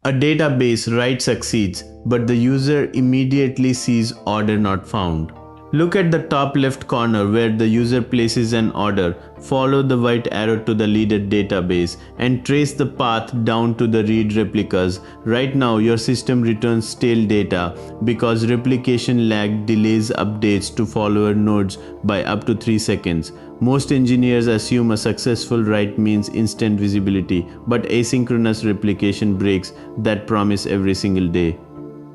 A database write succeeds, but the user immediately sees order not found. Look at the top left corner where the user places an order. Follow the white arrow to the leader database and trace the path down to the read replicas. Right now your system returns stale data because replication lag delays updates to follower nodes by up to 3 seconds. Most engineers assume a successful write means instant visibility, but asynchronous replication breaks that promise every single day.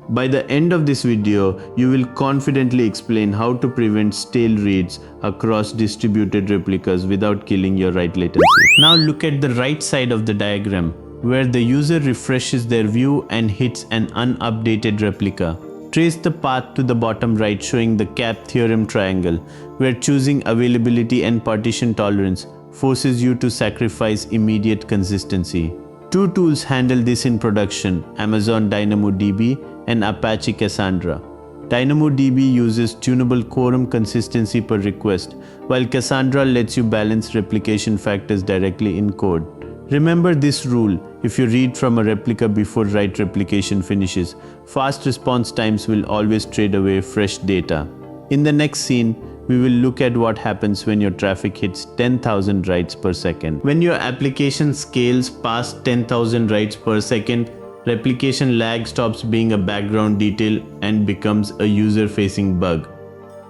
By the end of this video, you will confidently explain how to prevent stale reads across distributed replicas without killing your write latency. Now look at the right side of the diagram, where the user refreshes their view and hits an unupdated replica. Trace the path to the bottom right showing the cap theorem triangle, where choosing availability and partition tolerance forces you to sacrifice immediate consistency. Two tools handle this in production: Amazon DynamoDB and Apache Cassandra. DynamoDB uses tunable quorum consistency per request, while Cassandra lets you balance replication factors directly in code. Remember this rule: if you read from a replica before write replication finishes, fast response times will always trade away fresh data. In the next scene, we will look at what happens when your traffic hits 10,000 writes per second. When your application scales past 10,000 writes per second, replication lag stops being a background detail and becomes a user-facing bug.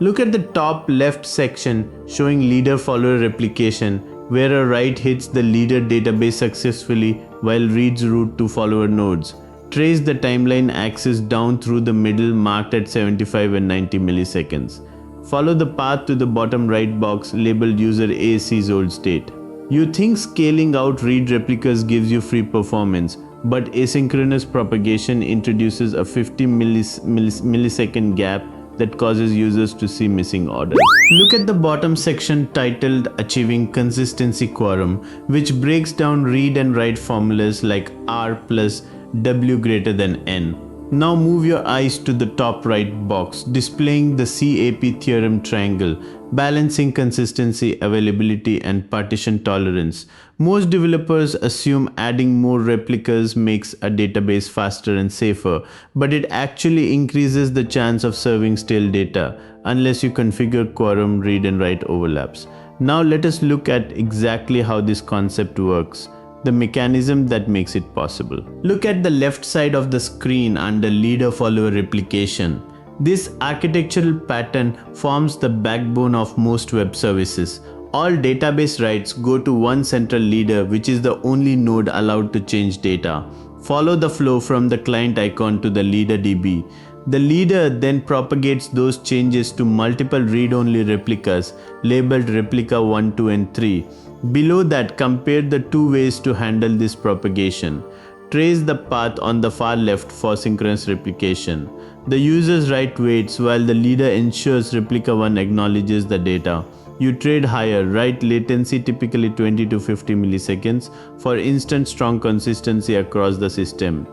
Look at the top left section showing leader-follower replication, where a write hits the leader database successfully while reads route to follower nodes. Trace the timeline axis down through the middle marked at 75 and 90 milliseconds. Follow the path to the bottom right box labeled user A sees old state. You think scaling out read replicas gives you free performance, but asynchronous propagation introduces a 50 millisecond gap that causes users to see missing orders. Look at the bottom section titled Achieving Consistency Quorum, which breaks down read and write formulas like R plus W greater than N. Now move your eyes to the top right box, displaying the CAP theorem triangle, balancing consistency, availability, and partition tolerance. Most developers assume adding more replicas makes a database faster and safer, but it actually increases the chance of serving stale data, unless you configure quorum read and write overlaps. Now let us look at exactly how this concept works, the mechanism that makes it possible. Look at the left side of the screen under leader-follower replication. This architectural pattern forms the backbone of most web services. All database writes go to one central leader, which is the only node allowed to change data. Follow the flow from the client icon to the leader DB. The leader then propagates those changes to multiple read-only replicas labeled replica 1, 2, and 3. Below that, compare the two ways to handle this propagation. Trace the path on the far left for synchronous replication. The user's write waits while the leader ensures replica 1 acknowledges the data. You trade higher write latency, typically 20 to 50 milliseconds, for instant strong consistency across the system.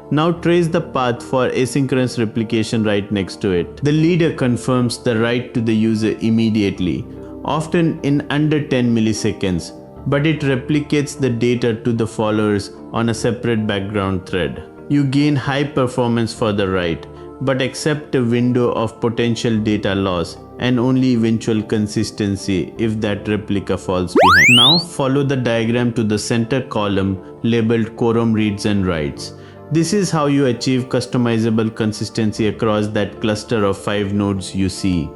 Now trace the path for asynchronous replication right next to it. The leader confirms the write to the user immediately, often in under 10 milliseconds, but it replicates the data to the followers on a separate background thread. You gain high performance for the write, but accept a window of potential data loss and only eventual consistency if that replica falls behind. Now follow the diagram to the center column labeled quorum reads and writes. This is how you achieve customizable consistency across that cluster of 5 nodes you see.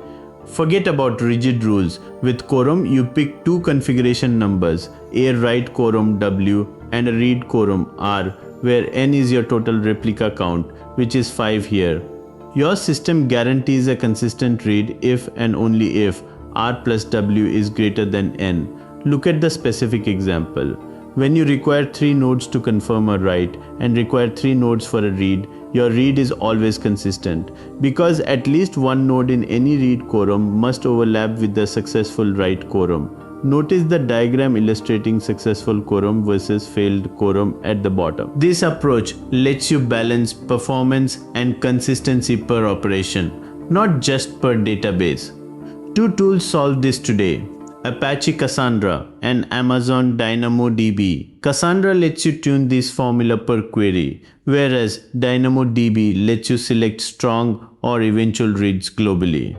Forget about rigid rules. With quorum, you pick 2 configuration numbers, a write quorum W and a read quorum R, where N is your total replica count, which is 5 here. Your system guarantees a consistent read if and only if R plus W is greater than N. Look at the specific example. When you require 3 nodes to confirm a write and require 3 nodes for a read, your read is always consistent, because at least one node in any read quorum must overlap with the successful write quorum. Notice the diagram illustrating successful quorum versus failed quorum at the bottom. This approach lets you balance performance and consistency per operation, not just per database. 2 tools solve this today: Apache Cassandra, and Amazon DynamoDB. Cassandra lets you tune this formula per query, whereas DynamoDB lets you select strong or eventual reads globally.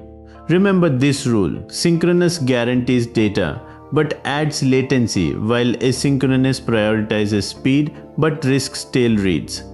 Remember this rule: synchronous guarantees data but adds latency, while asynchronous prioritizes speed but risks tail reads.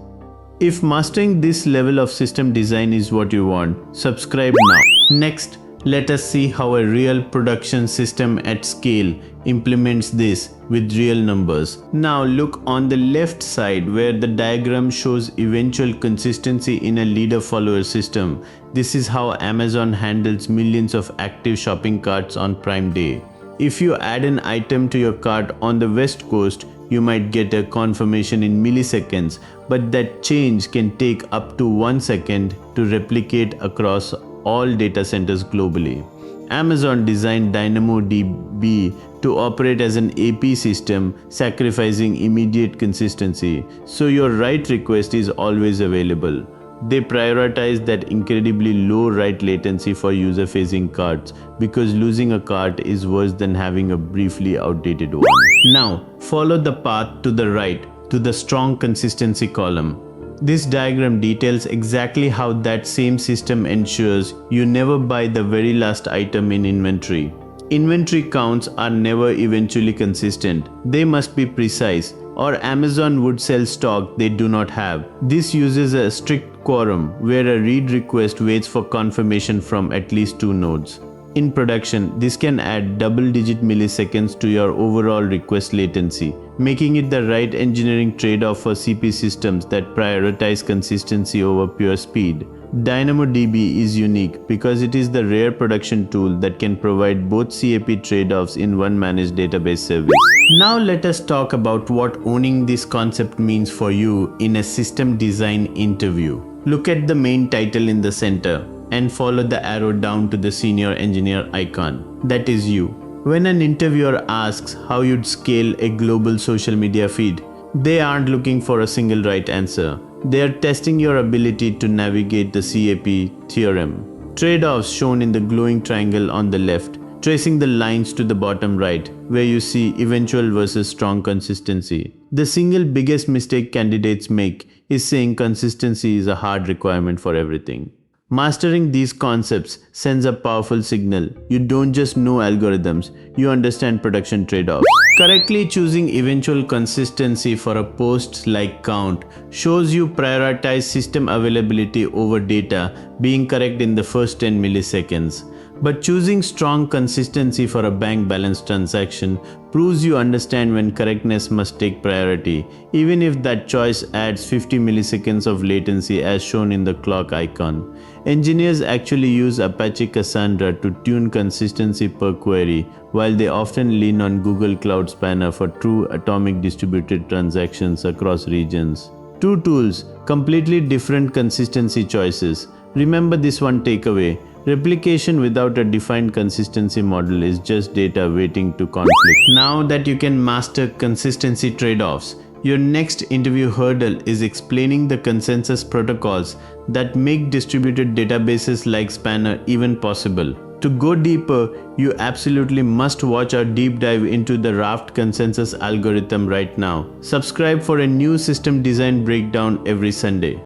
If mastering this level of system design is what you want, subscribe now. Next, let us see how a real production system at scale implements this with real numbers. Now look on the left side where the diagram shows eventual consistency in a leader-follower system. This is how Amazon handles millions of active shopping carts on Prime Day. If you add an item to your cart on the West Coast, you might get a confirmation in milliseconds, but that change can take up to 1 second to replicate across all data centers globally. Amazon designed DynamoDB to operate as an AP system, sacrificing immediate consistency, so your write request is always available. They prioritize that incredibly low write latency for user-facing carts because losing a cart is worse than having a briefly outdated one. Now, follow the path to the right to the strong consistency column. This diagram details exactly how that same system ensures you never buy the very last item in inventory. Inventory counts are never eventually consistent. They must be precise, or Amazon would sell stock they do not have. This uses a strict quorum where a read request waits for confirmation from at least 2 nodes. In production, this can add double-digit milliseconds to your overall request latency, making it the right engineering trade-off for CP systems that prioritize consistency over pure speed. DynamoDB is unique because it is the rare production tool that can provide both CAP trade-offs in one managed database service. Now let us talk about what owning this concept means for you in a system design interview. Look at the main title in the center and follow the arrow down to the senior engineer icon. That is you. When an interviewer asks how you'd scale a global social media feed, they aren't looking for a single right answer. They are testing your ability to navigate the CAP theorem. Trade-offs shown in the glowing triangle on the left, tracing the lines to the bottom right, where you see eventual versus strong consistency. The single biggest mistake candidates make is saying consistency is a hard requirement for everything. Mastering these concepts sends a powerful signal. You don't just know algorithms, you understand production trade-offs. Correctly choosing eventual consistency for a post like count shows you prioritize system availability over data being correct in the first 10 milliseconds. But choosing strong consistency for a bank balance transaction proves you understand when correctness must take priority, even if that choice adds 50 milliseconds of latency as shown in the clock icon. Engineers actually use Apache Cassandra to tune consistency per query, while they often lean on Google Cloud Spanner for true atomic distributed transactions across regions. Two tools, completely different consistency choices. Remember this one takeaway: replication without a defined consistency model is just data waiting to conflict. Now that you can master consistency trade-offs, your next interview hurdle is explaining the consensus protocols that make distributed databases like Spanner even possible. To go deeper, you absolutely must watch our deep dive into the Raft consensus algorithm right now. Subscribe for a new system design breakdown every Sunday.